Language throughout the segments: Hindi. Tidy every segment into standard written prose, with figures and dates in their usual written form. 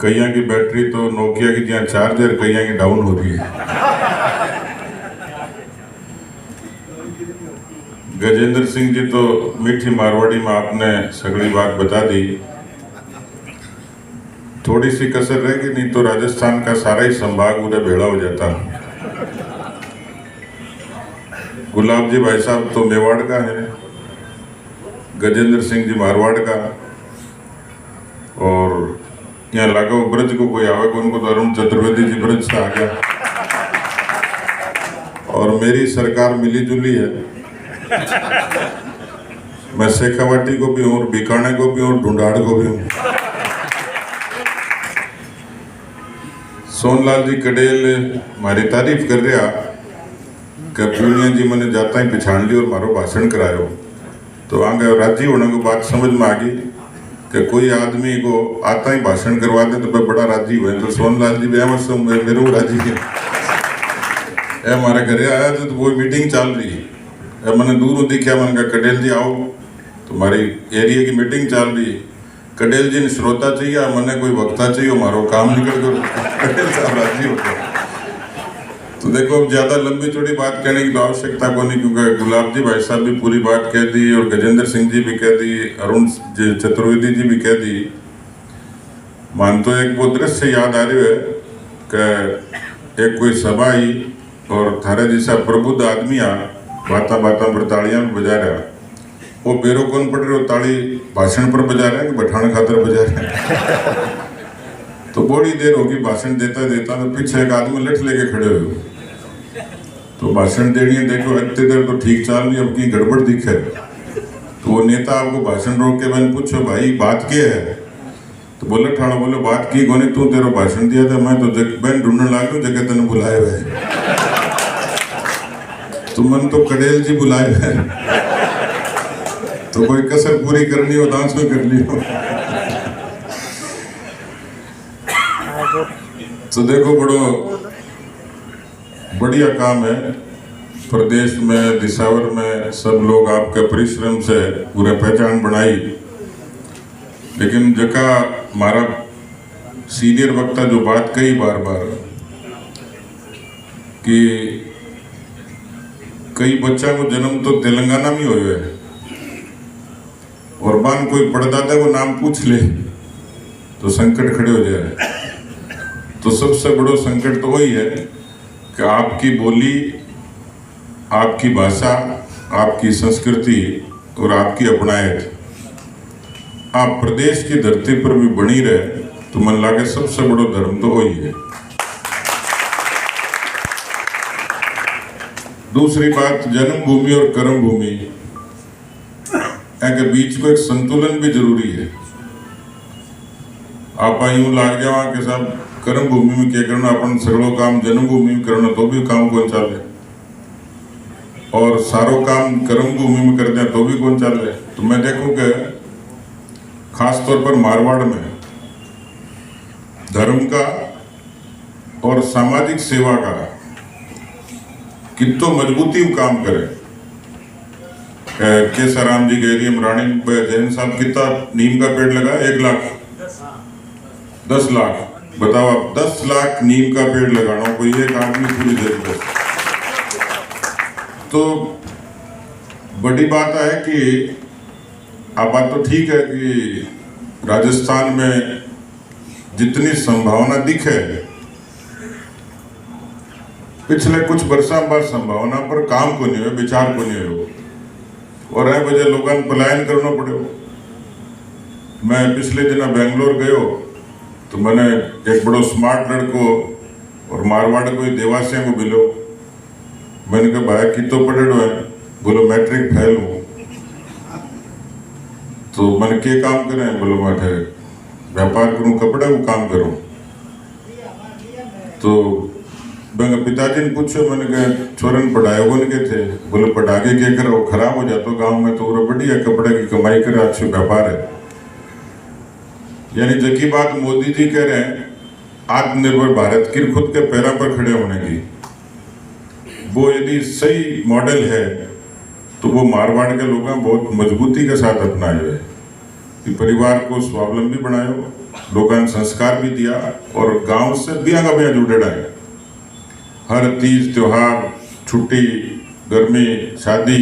कईया की बैटरी तो नोकिया की जहाँ चार्जर कईया की डाउन हो रही है। गजेंद्र सिंह जी तो मीठी मारवाड़ी में आपने सगली बात बता दी। थोड़ी सी कसर रहेगी, नहीं तो राजस्थान का सारा ही संभाग उधर भेड़ा हो जाता। गुलाब जी भाई साहब तो मेवाड़ का है, गजेंद्र सिंह जी मारवाड़ का, और यहाँ लागो ब्रज को कोई आवे को उनको तो अरुण चतुर्वेदी जी ब्रज से आ गया। और मेरी सरकार मिली जुली है, मैं शेखावाटी को भी हूँ, बीकाने को भी हूँ, ढूंढाड़ को भी हूँ। सोनलाल जी कडेल मारी तारीफ कर रहा कि पूनिया जी मैंने जाता ही पिछाड़ ली और मारो भाषण करायो, तो आगे राजी होने को बात समझ में आ गई कि कोई आदमी को आता ही भाषण करवा दे तो मैं बड़ा राजी हुए। तो सोनलाल जी बेमस मेरे को राजी है। हमारे घर आया तो वो मीटिंग चल रही है, मैंने दूर दिखा, मैंने कहा कटेल जी आओ, तुम्हारी एरिया की मीटिंग चल रही है। कटेल जी ने श्रोता चाहिए, मैंने कोई वक्ता चाहिए, हमारो काम निकल कर कटेल साहब राजी होते। तो देखो अब ज्यादा लंबी चौड़ी बात कहने की तो आवश्यकता को नहीं, क्योंकि गुलाब जी भाई साहब भी पूरी बात कह दी और गजेंद्र सिंह जी भी कह दी, अरुण चतुर्वेदी जी भी कह दी। मान तो एक वो दृश्य याद आ रही है कि एक कोई सभा आई और थारे जैसा प्रबुद्ध आदमी आ बाता बाता पर तालियां बजा रहा, वो बेरो कौन पड़ रहे हो, ताली भाषण पर बजा रहे हैं कि बैठाने खातर बजा रहे हैं। तो बड़ी देर होगी भाषण देता देता, तो पीछे एक आदमी लठ लेके खड़े हुए, तो भाषण देनी है, देखो इतनी देर तो ठीक चल रही, अब की गड़बड़ दिखे। तो वो नेता आपको भाषण रोक के मैंने पूछो भाई बात क्या है, तो बोले ठाड़ा, बोले बात की कोने, तू तेरा भाषण दिया था, मैं तो बहन ढूंढने लग गया जगह तेने बुलाए हुए, तो मन तो कडेल जी बुलाए हुए, तो कोई कसर पूरी करनी हो डांस में कर ली हो। तो देखो बड़ो बढ़िया काम है प्रदेश में, दिसावर में सब लोग आपके परिश्रम से पूरा पहचान बनाई। लेकिन जका हमारा सीनियर वक्ता जो बात कही बार बार कि कई बच्चा को जन्म तो तेलंगाना में हुए है और बान कोई पड़दादा को नाम पूछ ले तो संकट खड़े हो जाए। तो सबसे बड़ो संकट तो वही है कि आपकी बोली, आपकी भाषा, आपकी संस्कृति और आपकी अपनायत आप प्रदेश की धरती पर भी बनी रहे, तो मन लागे सबसे बड़ो धर्म तो वही है। दूसरी बात, जन्मभूमि और कर्म भूमि के बीच को एक संतुलन भी जरूरी है। आप यूं लाग जावा के साहब कर्म भूमि में क्या करना, अपन सगड़ो काम जन्मभूमि में करना तो भी काम कौन चले, और सारो काम कर्म भूमि में कर दें तो भी कौन चले। तो मैं देखूं कि खास तौर पर मारवाड़ में धर्म का और सामाजिक सेवा का कितो मजबूती में काम करे। केसाराम जी गैरी रानी जैन साहब कितना नीम का पेड़ लगा, 1 लाख 10 लाख, बताओ आप 10 लाख नीम का पेड़ लगाना कोई एक आदमी पूरी जरूरत। तो बड़ी बात है कि आप बात तो ठीक है कि राजस्थान में जितनी संभावना दिखे, पिछले कुछ वर्षों बाद संभावना पर काम को नहीं हो, विचार को नहीं हो, और है वजह लोगों को पलायन करना पड़े। मैं पिछले दिन बेंगलोर गयो तो मैंने एक बड़ो स्मार्ट लड़को और मारवाड़ को देवासिया को मिलो, मैंने कहा भाई कि तो पढ़े है, बोलो मैट्रिक फेल हूँ। तो मैंने क्या काम करें, बोलो मैं व्यापार करूँ, कपड़े को काम करूँ। तो मैंने पिताजी ने पूछो, मैंने कहा छोरन पढ़ाए कौन के थे, बोले पढ़ा के क्या करो, खराब हो जाता गाँव में, तो बढ़िया कपड़े की कमाई करे, अच्छे व्यापार है। यानी जबकि बात मोदी जी कह रहे हैं आत्मनिर्भर भारत की खुद के पैरों पर खड़े होने की, वो यदि सही मॉडल है तो वो मारवाड़ के लोग बहुत मजबूती के साथ अपनाए हुए कि परिवार को स्वावलंबी बनाए लोगों ने संस्कार भी दिया और गांव से बिया का बिया जुड़े रहे। हर तीज त्योहार, छुट्टी, गर्मी, शादी,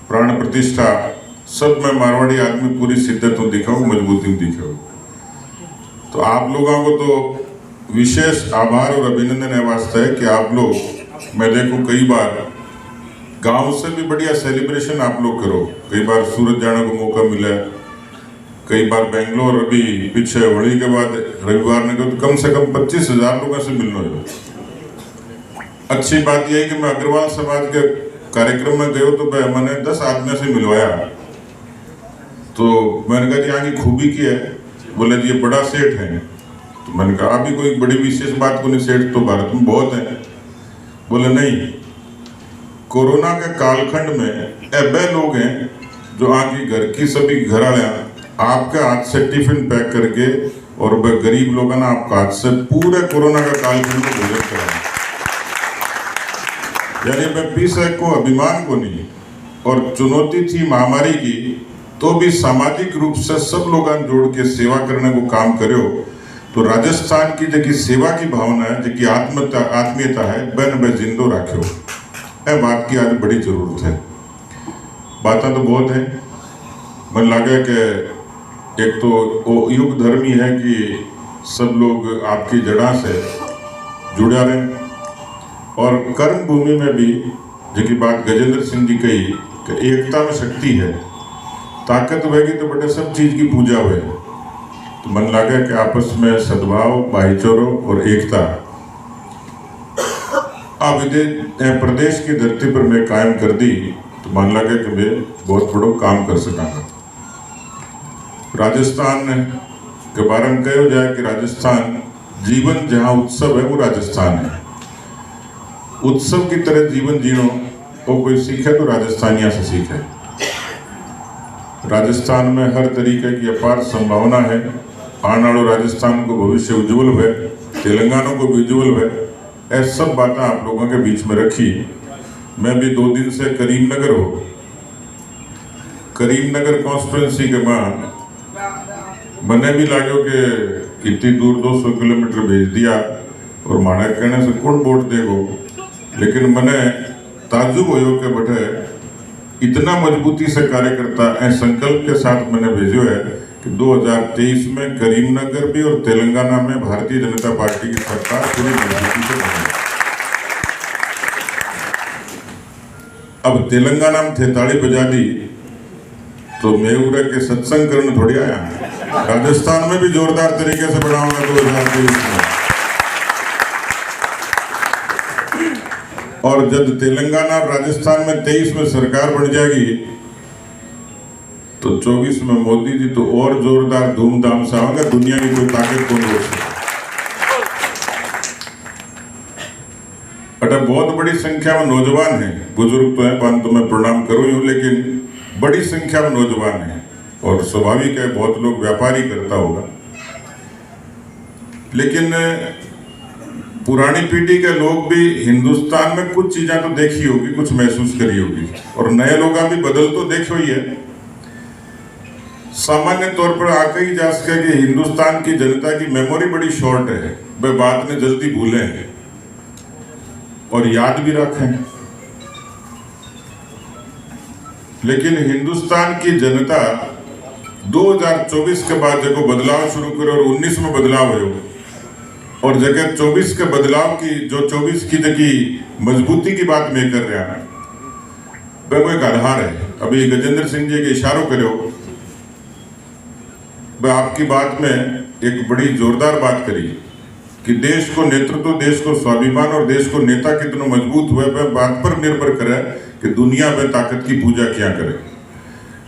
प्राण प्रतिष्ठा सब में मारवाड़ी आदमी पूरी शिद्दत में दिखाओ, मजबूती में दिखाओ। तो आप लोगों को तो विशेष आभार और अभिनंदन है वास्ते है कि आप लोग, मैं देखूं कई बार गांव से भी बढ़िया सेलिब्रेशन आप लोग करो। कई बार सूरत जाने को मौका मिला, कई बार बेंगलोर, अभी पीछे होली के बाद रविवार ने तो कम से कम 25,000 लोगों से मिलना है। अच्छी बात यह है कि मैं अग्रवाल समाज के कार्यक्रम में गयो तो मैंने 10 आदमी से मिलवाया। तो मैंने कहा जी यहाँ की खूबी की है? बोले जी ये बड़ा सेठ है। तो मैंने कहा अभी कोई बड़ी विशेष बात को नहीं, सेठ तो भारत में बहुत है। बोले नहीं, कोरोना के कालखंड में ऐसे लोग हैं जो आगे घर की सभी घर वाले आपके हाथ से टिफिन पैक करके और गरीब लोगों ने आपका हाथ से पूरे कोरोना का कालखंड में भोजन कराया। यानी मैं पीछे को अभिमान को नहीं, और चुनौती थी महामारी की तो भी सामाजिक रूप से सब लोगों जोड़ के सेवा करने को काम करो। तो राजस्थान की जो सेवा की भावना है, जो आत्मीयता है, बन जिंदो रखो। यह बात की आज बड़ी जरूरत है। बातें तो बहुत है, मन लगे कि एक तो वो युग धर्मी है कि सब लोग आपकी जड़ा से जुड़ा रहे, और कर्म भूमि में भी जो बात गजेंद्र सिंह जी कही कि एकता में शक्ति है, ताकत होगी तो बड़े सब चीज की पूजा हुए। तो मन लगे कि आपस में सद्भाव, भाईचारा और एकता अब प्रदेश की धरती पर मैं कायम कर दी, तो मन लगे कि मैं बहुत बड़ा काम कर सकांगा। राजस्थान के बारे में कहो जाए कि राजस्थान जीवन जहाँ उत्सव है वो राजस्थान है। उत्सव की तरह जीवन जीनो वो कोई सीखे तो राजस्थानिया से सीखे। राजस्थान में हर तरीके की अपार संभावना है। आने वाले राजस्थान को भविष्य उज्जवल हुए, तेलंगाना को भी उज्जवल हुए। ऐसी सब बातें आप लोगों के बीच में रखी। मैं भी 2 दिन से करीमनगर कॉन्स्टिट्यूंसी के बाद मैंने भी लागो कि इतनी दूर 200 किलोमीटर भेज दिया और माना कहने से कौन वोट देगो। लेकिन मैंने ताज्जुब हो के बैठे इतना मजबूती से कार्यकर्ता संकल्प के साथ मैंने भेजो है कि 2023 में करीमनगर भी और तेलंगाना में भारतीय जनता पार्टी की सरकार पूरी मजबूती से बनेगी। अब तेलंगाना में थे ताली बजा दी तो मेहुरा के सत्संग करने थोड़ी आया। राजस्थान में भी जोरदार तरीके से बढ़ाऊंगा 2023 में। और जब तेलंगाना और राजस्थान में 23 में सरकार बन जाएगी तो 24 में मोदी जी तो और जोरदार धूमधाम से आएंगे। दुनिया की कोई ताकत कौन रोक सकती। अटक बहुत बड़ी संख्या में नौजवान हैं, बुजुर्ग तो हैं, परंतु मैं प्रणाम करूं ही हूं, लेकिन बड़ी संख्या में नौजवान हैं। और स्वाभाविक है बहुत लोग व्यापारी करता होगा, लेकिन पुरानी पीढ़ी के लोग भी हिंदुस्तान में कुछ चीजें तो देखी होगी, कुछ महसूस करी होगी, और नए लोग भी बदल तो देखो ही है। सामान्य तौर पर आके ही जा सके कि हिंदुस्तान की जनता की मेमोरी बड़ी शॉर्ट है, वे बात में जल्दी भूलें और याद भी रखें। लेकिन हिंदुस्तान की जनता 2024 के बाद जब बदलाव शुरू करे और 19 में बदलाव हो, और जगह 24 के बदलाव की जो 24 की जगह मजबूती की बात मैं कर रहा है, वह कोई आधार है। अभी गजेंद्र सिंह जी के इशारों करो, वह आपकी बात में एक बड़ी जोरदार बात करी कि देश को नेतृत्व, देश को स्वाभिमान और देश को नेता कितना मजबूत हुए, वह बात पर निर्भर करे कि दुनिया में ताकत की पूजा क्या करे।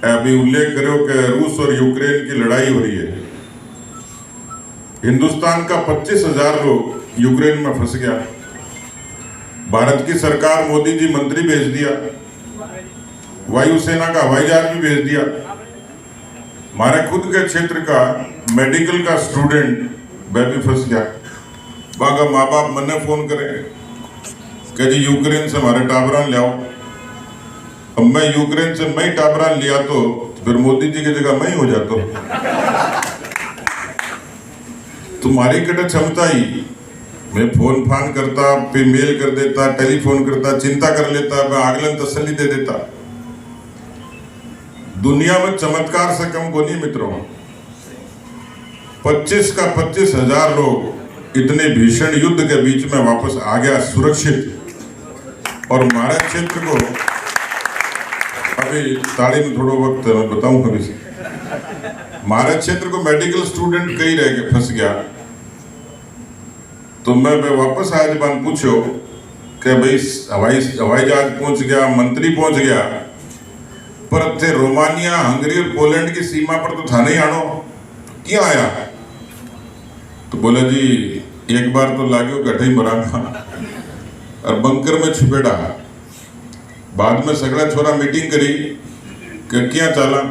अभी उल्लेख करो कि रूस और यूक्रेन की लड़ाई हो रही है। हिंदुस्तान का 25,000 लोग यूक्रेन में फंस गया। भारत की सरकार, मोदी जी मंत्री भेज दिया, वायुसेना का हवाई जहाज भी भेज दिया। हमारे खुद के क्षेत्र का मेडिकल का स्टूडेंट वह भी फंस गया। बागा माँ बाप मन्ने फोन करे कि जी यूक्रेन से हमारे टाबरान ले आओ। अब मैं यूक्रेन से मैं टाबरान लिया तो फिर मोदी जी की जगह मैं ही हो जाता। तुम्हारी कट क्षमता ही मैं फोन फान करता, पे मेल कर देता, टेलीफोन करता, चिंता कर लेता, मैं आगलन तसल्ली दे देता। दुनिया में चमत्कार से कम को नहीं मित्रों। 25 का 25,000 लोग इतने भीषण युद्ध के बीच में वापस आ गया सुरक्षित। और हमारे क्षेत्र को अभी ताली में थोड़ा वक्त मैं बताऊं कभी से, हमारे क्षेत्र को मेडिकल स्टूडेंट कहीं रह गए फंस गया। तो मैं वापस आया जबान पूछो कि भाई हवाई जहाज पहुंच गया, मंत्री पहुंच गया, पर थे रोमानिया, हंगरी और पोलैंड की सीमा पर तो था नहीं आनो, क्यों आया? तो बोला जी एक बार तो लागो गठे ही मरा और बंकर में छुपेड़ा। बाद में सगड़ा छोरा मीटिंग करी कि क्या चला,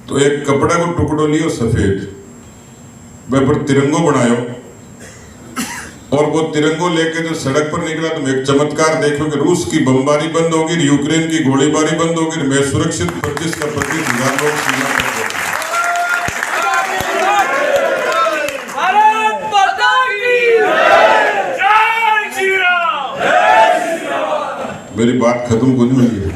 तो एक कपड़ा को टुकड़ो लियो सफेद, वह पर तिरंगो बनायो और वो तिरंगो लेके जो सड़क पर निकला तो मैं एक चमत्कार देखो कि रूस की बमबारी बंद होगी, यूक्रेन की गोलीबारी बंद होगी, मैं सुरक्षित 25 का 25,000 लोग सीमा पर। मेरी बात खत्म को नहीं हुई है।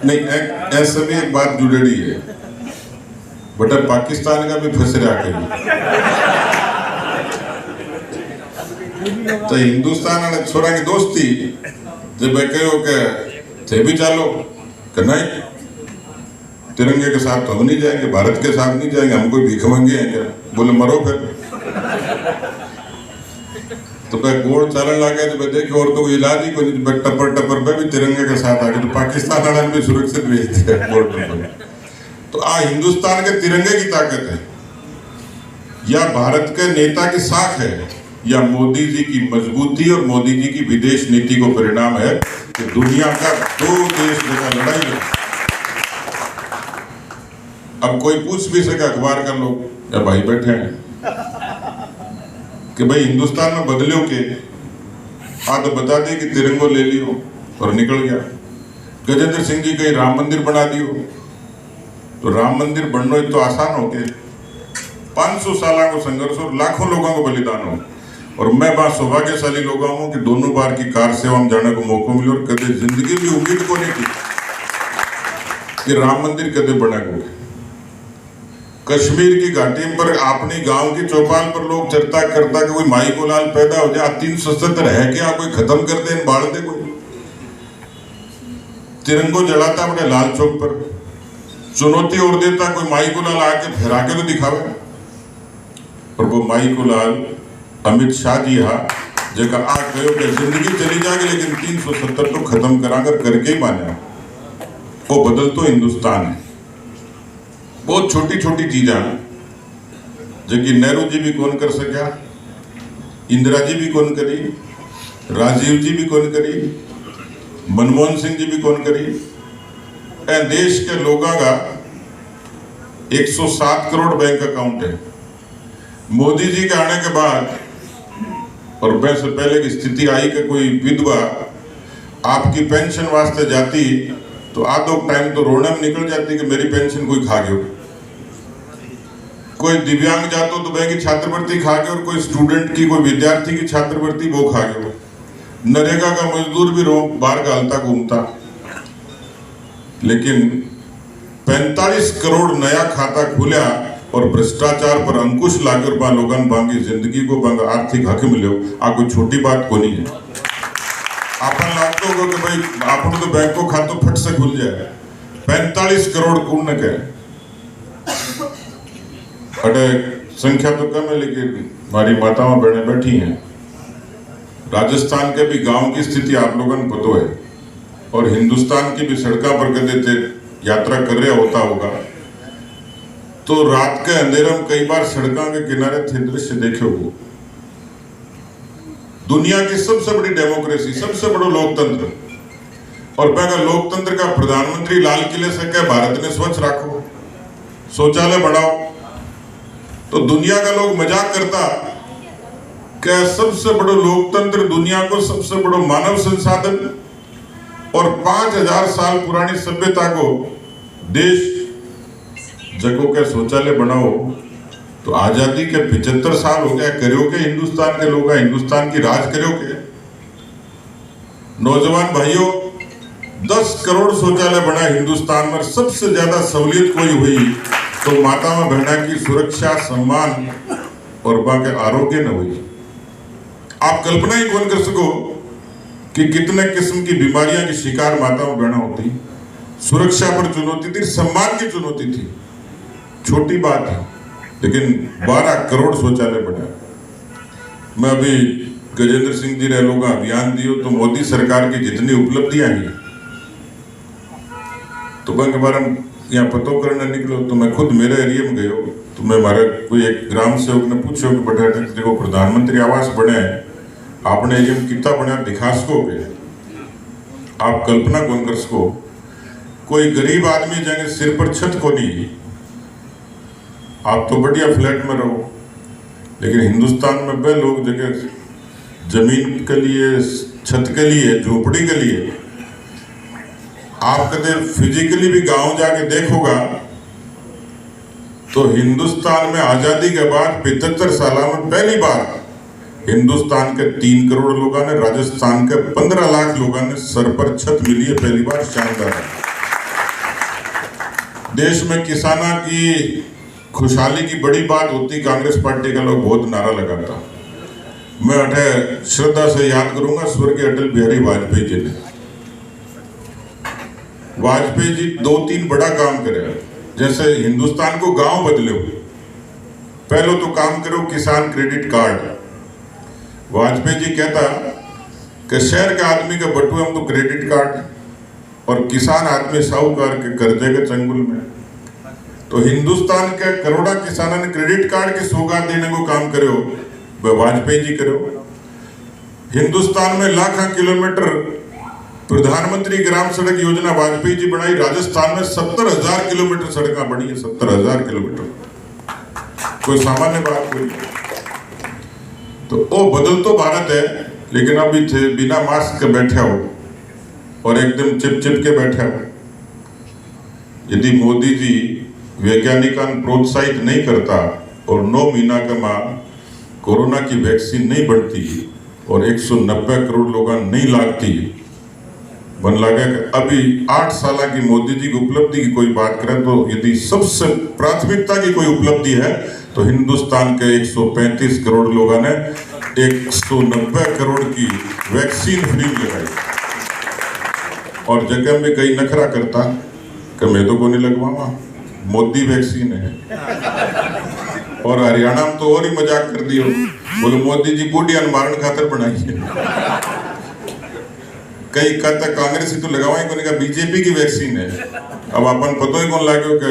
नहीं, ऐसा भी एक बात जुड़ेड़ी है, बटा पाकिस्तान का भी फंस रहा कहीं। तो हिंदुस्तान वाले छोरा की दोस्ती जब कहो के थे भी चालो कि नहीं, तिरंगे के साथ तो हम नहीं जाएंगे, भारत के साथ नहीं जाएंगे, हम कोई भीख मंगे हैं क्या? बोले मरो फिर। तो मैं गोड़ चलन लगे तो मैं देखिए और तो कोई इलाज ही कोई, टपर टपर पे भी तिरंगे के साथ आके तो पाकिस्तान वाले भी सुरक्षित भेज दिया बॉर्डर पर। तो आ हिंदुस्तान के तिरंगे की ताकत है, या भारत के नेता की साख है, या मोदी जी की मजबूती और मोदी जी की विदेश नीति को परिणाम है कि दुनिया का 2 देश जगह लड़ाई है। अब कोई पूछ भी सके अखबार का लोग या भाई बैठे हैं कि भाई हिंदुस्तान में बदलो के तो बता दे कि तिरंगो ले लियो और निकल गया। गजेंद्र सिंह जी कहीं राम मंदिर बना दियो, तो राम मंदिर बनना तो आसान हो गया, 500 साल को संघर्ष और लाखों लोगों को बलिदान हो। और मैं बात सौभाग्यशाली लोग हूँ कि दोनों बार की कार सेवा में जाने को मौका मिले और कदे जिंदगी में उम्मीद को नहीं की कि राम मंदिर कदे बनेगा। कश्मीर की घाटी पर अपने गांव की चौपाल पर लोग चर्चा करता कि कोई माई को लाल पैदा हो जाए, 370 है क्या, कोई खत्म कर दे, बाढ़ दे कोई। तिरंगो जलाता अपने लाल चौक पर, चुनौती और देता कोई माई को लाल आके फहरा के तो दिखावे। और वो माई को लाल अमित शाह जी हा जगह आ कहो कि जिंदगी चली जाएगी लेकिन 370 तो खत्म कराकर करके ही माने। वो बदल तो हिंदुस्तान है। बहुत छोटी छोटी चीजा जबकि नेहरू जी भी कौन कर सका, इंदिरा जी भी कौन करी, राजीव जी भी कौन करी, मनमोहन सिंह जी भी कौन करी। देश के लोगों का 107 करोड़ बैंक अकाउंट है। मोदी जी के आने के बाद और वैसे पहले की स्थिति आई कि कोई विधवा आपकी पेंशन वास्ते जाती तो आधो टाइम तो रोने में निकल जाती कि मेरी पेंशन कोई खा गयो। कोई दिव्यांग जातो तो वह की छात्रवृत्ति खा गयो, और कोई स्टूडेंट की, कोई विद्यार्थी की छात्रवृत्ति वो खा गयो। नरेगा का मजदूर भी बाहर गालता घूमता। लेकिन 45 करोड़ नया खाता खुला और भ्रष्टाचार पर अंकुश लाकर बा लोगन बांगी जिंदगी को बांग आर्थिक हक मिलो। आ कोई छोटी बात को नहीं है। आपन लगता होगा कि भाई आपन तो बैंक को खातो फट से खुल जाए। 45 करोड़ कौन के अटे संख्या तो कम है, लेकिन हमारी माताओं बहनें बैठी हैं। राजस्थान के भी गांव की स्थिति आप लोगों को पता है, और हिंदुस्तान की भी सड़कों पर कदे थे यात्रा कर रहा होता होगा तो रात के अंधेरे में कई बार सड़कों के किनारे थे दृश्य देखे हो। दुनिया की सबसे बड़ी डेमोक्रेसी, सबसे बड़ा लोकतंत्र, और अगर लोकतंत्र का प्रधानमंत्री लाल किले से कह भारत ने स्वच्छ रखो, शौचालय बढ़ाओ, तो दुनिया का लोग मजाक करता क्या सबसे बड़ा लोकतंत्र, दुनिया को सबसे बड़ा मानव संसाधन और 5000 साल पुरानी सभ्यता को देश जगहों के शौचालय बनाओ, तो आजादी के 75 साल हो गया, करोगे हिंदुस्तान के लोग, हिंदुस्तान की राज करोगे। नौजवान भाइयों, 10 करोड़ शौचालय बना हिंदुस्तान में, सबसे ज्यादा सहूलियत कोई हुई तो माता बहना की सुरक्षा, सम्मान और बाकी आरोग्य न हुई। आप कल्पना ही कौन कर सको कि कितने किस्म की बीमारियां की शिकार माता बहना होती। सुरक्षा पर चुनौती थी, सम्मान की चुनौती थी, छोटी बात है, लेकिन 12 करोड़ शौचालय बना। मैं अभी गजेंद्र सिंह जी ने लोग अभियान दियो तो मोदी सरकार की जितनी उपलब्धियां हैं तो मैं के बारे में यहाँ पतो करने निकलो, तो मैं खुद मेरे एरिया में गयो, तो मैं हमारे कोई एक ग्राम सेवक ने पूछो कि बेटा देखो प्रधानमंत्री आवास बने हैं, आपने एरिया में कितना बना दिखा सकोगे? आप कल्पना कौन कर सको, कोई गरीब आदमी जाएंगे सिर पर छत को नहीं, आप तो बढ़िया फ्लैट में रहो, लेकिन हिंदुस्तान में वे लोग जगह जमीन के लिए, छत के लिए, झोपड़ी के लिए, आप कदे फिजिकली भी गांव जाके देखोगा तो हिंदुस्तान में आजादी के बाद 75 साल में पहली बार हिंदुस्तान के 3 करोड़ लोगों ने, राजस्थान के 15 लाख लोगों ने सर पर छत मिली है, पहली बार, शानदार है। देश में किसाना की खुशहाली की बड़ी बात होती, कांग्रेस पार्टी का लोग बहुत नारा लगाता। मैं अठे श्रद्धा से याद करूंगा स्वर्गीय अटल बिहारी वाजपेयी जी ने। वाजपेयी जी 2-3 बड़ा काम करे, जैसे हिंदुस्तान को गांव बदले हुए। पहले तो काम करो किसान क्रेडिट कार्ड। वाजपेयी जी कहता कि शहर के आदमी के बटुए हम तो क्रेडिट कार्ड, और किसान आदमी साहूकार के कर्जे के चंगुल में। तो हिंदुस्तान के करोड़ा किसानों ने क्रेडिट कार्ड की सौगात देने को काम करो, वह वाजपेयी जी करो। हिंदुस्तान में लाखों किलोमीटर प्रधानमंत्री ग्राम सड़क योजना वाजपेयी जी बनाई। राजस्थान में 70,000 किलोमीटर सड़कें बनी है, 70,000 किलोमीटर, कोई सामान्य बात कोई। तो वो बदल तो भारत है, लेकिन अभी थे बिना मास्क के बैठे हो और एकदम चिप के बैठे हो। यदि मोदी जी वैज्ञानिकों को प्रोत्साहित नहीं करता और 9 महीना के मां कोरोना की वैक्सीन नहीं बनती और 190 करोड़ लोग नहीं लागती, बन लगा कि अभी 8 साल की मोदी जी की उपलब्धि की कोई बात करें तो यदि सबसे प्राथमिकता की कोई उपलब्धि है तो हिंदुस्तान के 135 करोड़ लोगों ने 190 करोड़ की वैक्सीन फ्री लगाई। और जगह में कई नखरा करता कि मैं तो को नहीं लगवावा, मोदी वैक्सीन है। और हरियाणा में तो और ही मजाक कर दियो, बोले मोदी जी बूढ़िया मारन खातर बनाई है। कई कहता कांग्रेस ही तो लगवाई को नहीं, बीजेपी की वैक्सीन है। अब अपन पता ही कौन लागो कि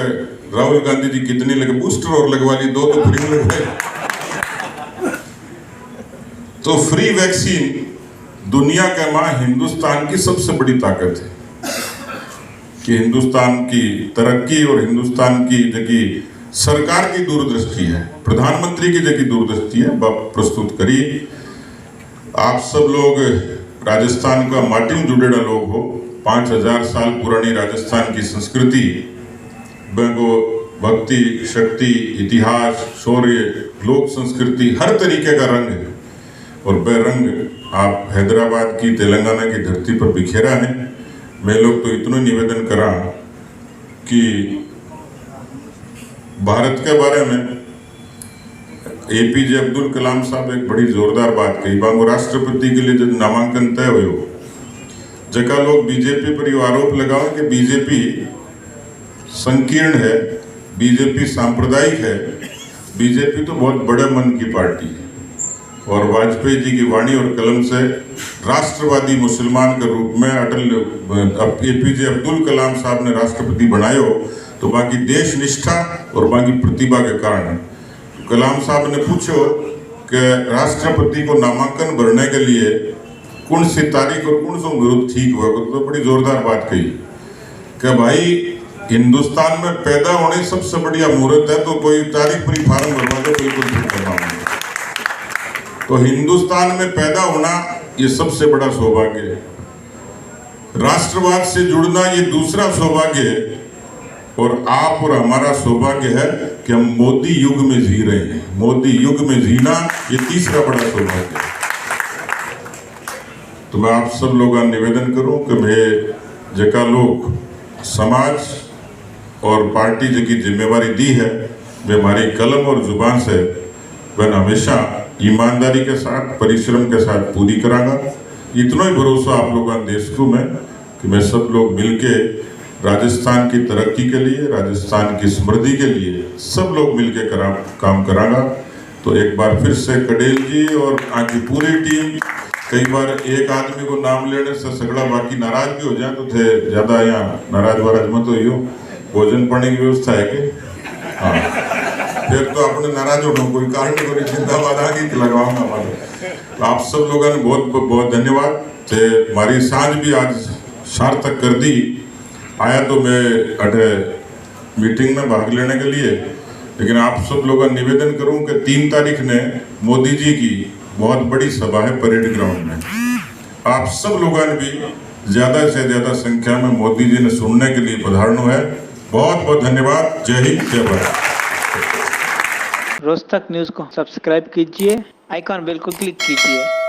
राहुल गांधी जी कितनी लगे, बूस्टर और लगवा ली, 2 तो फ्री लग गए। तो फ्री वैक्सीन दुनिया के मां हिंदुस्तान की सबसे बड़ी ताकत है कि हिंदुस्तान की तरक्की और हिंदुस्तान की जगह सरकार की दूरदृष्टि है, प्रधानमंत्री की जगह दूरदृष्टि है, प्रस्तुत करी। आप सब लोग राजस्थान का माटी में जुड़ेड़ा लोग हो। 5000 साल पुरानी राजस्थान की संस्कृति, बेगो भक्ति, शक्ति, इतिहास, शौर्य, लोक संस्कृति, हर तरीके का रंग है। और वह रंग आप हैदराबाद की, तेलंगाना की धरती पर बिखेरा है। मैं लोग तो इतना निवेदन करा कि भारत के बारे में APJ अब्दुल कलाम साहब एक बड़ी जोरदार बात कही। बांगो राष्ट्रपति के लिए जब नामांकन तय हो, जगह लोग बीजेपी पर ये आरोप लगाओ कि बीजेपी संकीर्ण है, बीजेपी सांप्रदायिक है। बीजेपी तो बहुत बड़े मन की पार्टी है और वाजपेयी जी की वाणी और कलम से राष्ट्रवादी मुसलमान के रूप में APJ अब्दुल कलाम साहब ने राष्ट्रपति बनायो, तो बाकी देश निष्ठा और बाकी प्रतिभा के कारण। कलाम साहब ने पूछो कि राष्ट्रपति को नामांकन भरने के लिए कौन सी तारीख और कौन सा विरोध ठीक हुआ, तो बड़ी जोरदार बात कही कि भाई हिंदुस्तान में पैदा होने सबसे बढ़िया मुहूर्त है, तो कोई तारीख पर फार्म भरवा दो, बिल्कुल ठीक करना होगा। तो हिंदुस्तान में पैदा होना ये सबसे बड़ा सौभाग्य है। राष्ट्रवाद से जुड़ना ये दूसरा सौभाग्य है। और आप और हमारा सौभाग्य है कि हम मोदी युग में जी रहे हैं। मोदी युग में जीना ये तीसरा बड़ा सौभाग्य है। तो मैं आप सब लोगों का निवेदन करूं कि वे जका लोग समाज और पार्टी जकी जिम्मेवारी दी है वे हमारी कलम और जुबान से वह हमेशा ईमानदारी के साथ परिश्रम के साथ पूरी करांगा। इतना ही भरोसा आप लोगों का देश को मैं कि मैं सब लोग मिलके राजस्थान की तरक्की के लिए, राजस्थान की समृद्धि के लिए सब लोग मिलके काम करांगा। तो एक बार फिर से कडेल जी और आगे पूरी टीम, कई बार एक आदमी को नाम लेने से सगड़ा बाकी नाराज भी हो जाए तो थे ज्यादा यहाँ नाराज वाराज मत हो। भोजन पानी की व्यवस्था है कि हाँ, फिर तो अपने नाराज हो कोई कारण नहीं, कोई जिंदाबाद आगे लगाऊंगा हमारे। तो आप सब लोगों ने बहुत बहुत धन्यवाद। हमारी सांझ भी आज सार्थक कर दी। आया तो मैं अटे मीटिंग में भाग लेने के लिए, लेकिन आप सब लोगों का निवेदन करूं कि 3 तारीख ने मोदी जी की बहुत बड़ी सभा है परेड ग्राउंड में। आप सब लोगों ने भी ज्यादा से ज्यादा संख्या में मोदी जी ने सुनने के लिए पधारना है। बहुत बहुत धन्यवाद। जय हिंद, जय भारत। रोज तक न्यूज को सब्सक्राइब कीजिए, आइकॉन बेल को क्लिक कीजिए।